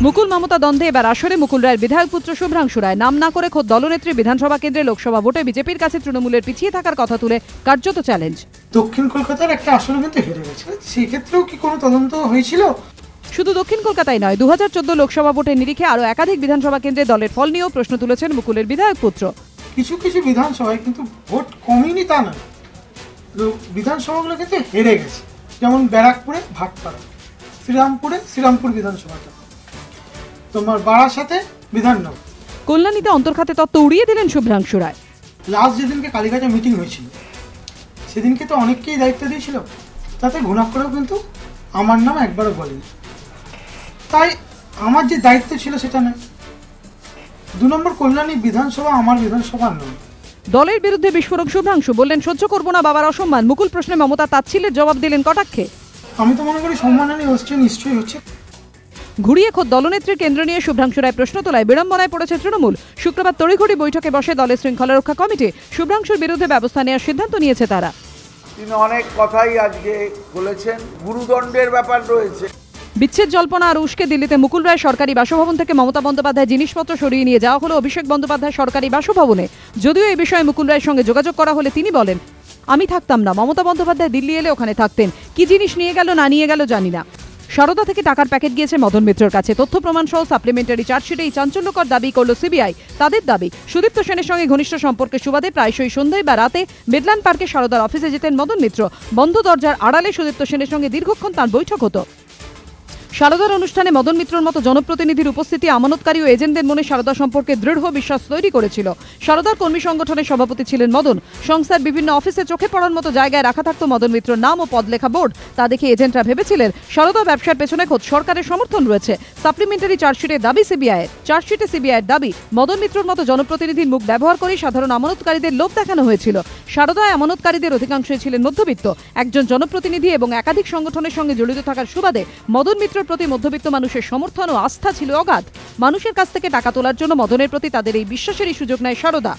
মুকুল মমতা দ্বন্দ্বে এবার আসরে মুকুল রায়ের বিধায়ক পুত্র শুভ্রাংশু রায় নাম না করে খোদ দলনেত্রী বিধানসভা কেন্দ্রে লোকসভা ভোটে বিজেপির কাছে তৃণমূলের পিছিয়ে থাকার কথা তুলে কার্যত চ্যালেঞ্জ। দক্ষিণ কলকাতার একটা আসনে কিন্তু হেরে গেছে, সেই ক্ষেত্রেও কি কোনো তদন্ত হয়েছিল? শুধু দক্ষিণ কলকাতায় নয়, 2014 লোকসভা ভোটের নিরিখে আরও একাধিক বিধানসভা কেন্দ্রে দলের ফল নিয়েও প্রশ্ন তুলেছেন মুকুলের বিধায়ক পুত্র। কিছু কিছু বিধানসভায় কিন্তু ভোট কমেনি তা নয়, বিধানসভাগুলো কিন্তু হেরে গেছে। যেমন ব্যারাকপুরে ভাটপাড়া, শ্রীরামপুর বিধানসভাটা, তোমার বারাসাতে বিধাননগর। কল্যাণীতে অন্তর্খাতে তত্ত্ব উড়িয়ে দিলেন শুভ্রাংশু রায়। লাস্ট যেদিনকে কালীঘাটে মিটিং হয়েছিল সেদিনকে তো অনেককেই দায়িত্ব দিয়েছিল, তাতে ঘুণাক্ষরেও কিন্তু আমার নাম একবারও বলেনি। তাই আমার যে দায়িত্ব ছিল সেটা নয়। 2 নম্বর, কল্যাণী বিধানসভা আমার বিধানসভা নয়। দলের বিরুদ্ধে বিস্ফোরক শুভ্রাংশু বললেন, সহ্য করব না বাবার অসম্মান। মুকুল প্রশ্নে মমতা তাচ্ছিল্যের জবাব দিলেন কটাক্ষে। আমি তো মনে করি সম্মানহানি হচ্ছে, নিশ্চয়ই হচ্ছে। ঘুরিয়ে খোদ দলনেত্রীর কেন্দ্র নিয়ে শুভ্রাংশু রায় প্রশ্ন তোলায় বিড়ম্বনায় পড়েছে তৃণমূল। শুক্রবার তড়িঘড়ি বৈঠকে বসে দলের শৃঙ্খলা রক্ষা কমিটি। শুভ্রাংশুর বিরুদ্ধে ব্যবস্থা নেওয়ার সিদ্ধান্ত নিয়েছে তারা। তিনি অনেক কথাই আজকে বলেছেন, গুরুদণ্ডের ব্যাপার রয়েছে। বিচ্ছেদ জল্পনা আর উস্কে দিল্লিতে মুকুল রায় সরকারি বাসভবন থেকে মমতা বন্দ্যোপাধ্যায় জিনিসপত্র সরিয়ে নিয়ে যাওয়া হলো অভিষেক বন্দ্যোপাধ্যায় সরকারি বাসভবনে। যদিও এই বিষয়ে মুকুল রায়ের সঙ্গে যোগাযোগ করা হলে তিনি বলেন, আমি থাকতাম না, মমতা বন্দ্যোপাধ্যায় দিল্লি এলে ওখানে থাকতেন। কি জিনিস নিয়ে গেল না নিয়ে গেল জানি না। সারদা থেকে টাকার প্যাকেট গিয়েছে মদন মিত্রের কাছে। তথ্য প্রমাণ সহ সাপ্লিমেন্টারি চার্জশিটে এই চাঞ্চল্যকর দাবি করল সিবিআই। তাদের দাবি, সুদীপ্ত সেনের সঙ্গে ঘনিষ্ঠ সম্পর্কের সুবাদে প্রায়শই সন্ধ্যায় বা রাতে মেডল্যান্ড পার্কে সারদার অফিসে যেতেন মদন মিত্র। বন্ধ দরজার আড়ালে সুদীপ্ত সেনের সঙ্গে দীর্ঘক্ষণ তাঁর বৈঠক হতো। সারদার অনুষ্ঠানে মদন মিত্রর মতো জনপ্রতিনিধির উপস্থিতি আমানতকারী ও এজেন্টদের মনে সারদা সম্পর্কে দৃঢ় বিশ্বাস তৈরি করেছিল। সারদার কর্মী সংগঠনের সভাপতি ছিলেন মদন। সংস্থার বিভিন্ন অফিসে চোখে পড়ার মতো জায়গায় রাখা থাকতো মদন মিত্রর নাম ও পদ লেখা বোর্ড। তা দেখে এজেন্টরা ভেবেছিলেন সারদা ব্যবসার পেছনে খোদ সরকারের সমর্থন রয়েছে। সাপ্লিমেন্টারি চার্জশিটে দাবি সিবিআইয়ের দাবি, মদন মিত্রর মতো জনপ্রতিনিধির মুখ ব্যবহার করে সাধারণ আমানতকারীদের লোভ দেখানো হয়েছিল। সারদায় আমানতকারীদের অধিকাংশই ছিলেন মধ্যবিত্ত। একজন জনপ্রতিনিধি এবং একাধিক সংগঠনের সঙ্গে জড়িত থাকার সুবাদে মদন মিত্র প্রতি মধ্যবিত্ত মানুষের সমর্থন ও আস্থা ছিল অগাধ। মানুষের কাছ থেকে টাকা তোলার জন্য মদনের প্রতি তাদের এই বিশ্বাসেরই সুযোগ নেয় সারদা।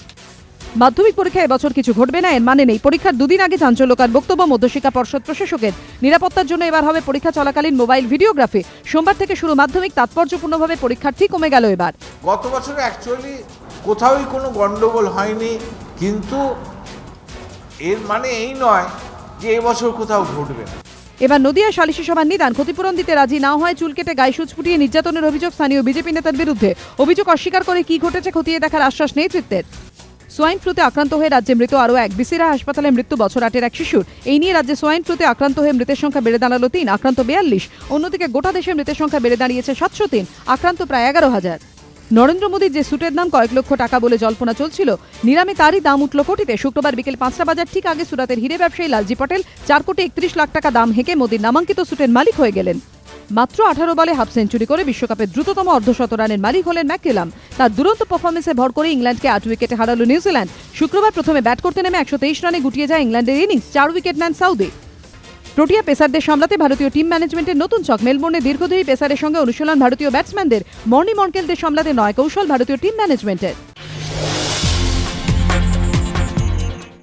মাধ্যমিক পরীক্ষা এবছর কিছু ঘটবে না এর মানে নেই। পরীক্ষার 2 দিন আগে চাঞ্চল্যকর বক্তব্য মধ্যশিক্ষা পর্ষদ প্রশাসকের। নিরাপত্তার জন্য এবার হবে পরীক্ষা চলাকালীন মোবাইল ভিডিওগ্রাফি। সোমবার থেকে শুরু মাধ্যমিক, তাৎপর্যপূর্ণভাবে পরীক্ষার্থী কমে গেল এবার। গত বছর অ্যাকচুয়ালি কোথাওই কোনো গন্ডগোল হয়নি, কিন্তু এর মানে এই নয় যে এবছর কোথাও ঘটবে না। এবার নদিয়া সালিশি সভার নিদান। ক্ষতিপূরণ দিতে রাজি না হয় চুল কেটে গায়ে সুচ ফুটিয়ে নির্যাতনের অভিযোগ স্থানীয় বিজেপি নেতার বিরুদ্ধে। অভিযোগ অস্বীকার করে কি ঘটেছে খতিয়ে দেখার আশ্বাস নেতৃত্বের। সোয়াইন ফ্লুতে আক্রান্ত হয়ে রাজ্যে মৃত আরও এক। বিসিরা হাসপাতালে মৃত্যু বছর 8-এর এক শিশুর। এই নিয়ে রাজ্যে সোয়াইন ফ্লুতে আক্রান্ত হয়ে মৃতের সংখ্যা বেড়ে দাঁড়ালো 3, আক্রান্ত 42। অন্যদিকে গোটা দেশে মৃতের সংখ্যা বেড়ে দাঁড়িয়েছে 703, আক্রান্ত প্রায় 11,000। নরেন্দ্র মোদীর যে স্যুটের দাম কয়েক লক্ষ টাকা বলে জল্পনা চলছিল, নিলামে তারই দাম উঠল কোটিতে। শুক্রবার বিকেল 5টা বাজার ঠিক আগে সুরাতের হিরে ব্যবসায়ী লালজি পটেল 4,31,00,000 টাকা দাম হেঁকে মোদীর নামাঙ্কিত স্যুটের মালিক হয়ে গেলেন। মাত্র 18 বলে হাফ সেঞ্চুরি করে বিশ্বকাপের দ্রুততম অর্ধশত রানের মালিক হলেন ম্যাককেলাম। তার দুরন্ত পারফরমেন্সে ভর করে ইংল্যান্ডকে 8 উইকেটে হারালো নিউজিল্যান্ড। শুক্রবার প্রথমে ব্যাট করতে নেমে 123 রানে গুটিয়ে যায় ইংল্যান্ডের ইনিংস। 4 উইকেট নেন সাউদি। প্রোটিয়া পেসারদের সামলাতে ভারতীয় টিম ম্যানেজমেন্টের নতুন ছক। মেলবোর্নে দীর্ঘদেহী পেসারের সঙ্গে অনুশীলন ভারতীয় ব্যাটসম্যানদের। মর্নি মর্কেলদের সামলাতে নয় কৌশল ভারতীয় টিম ম্যানেজমেন্টের।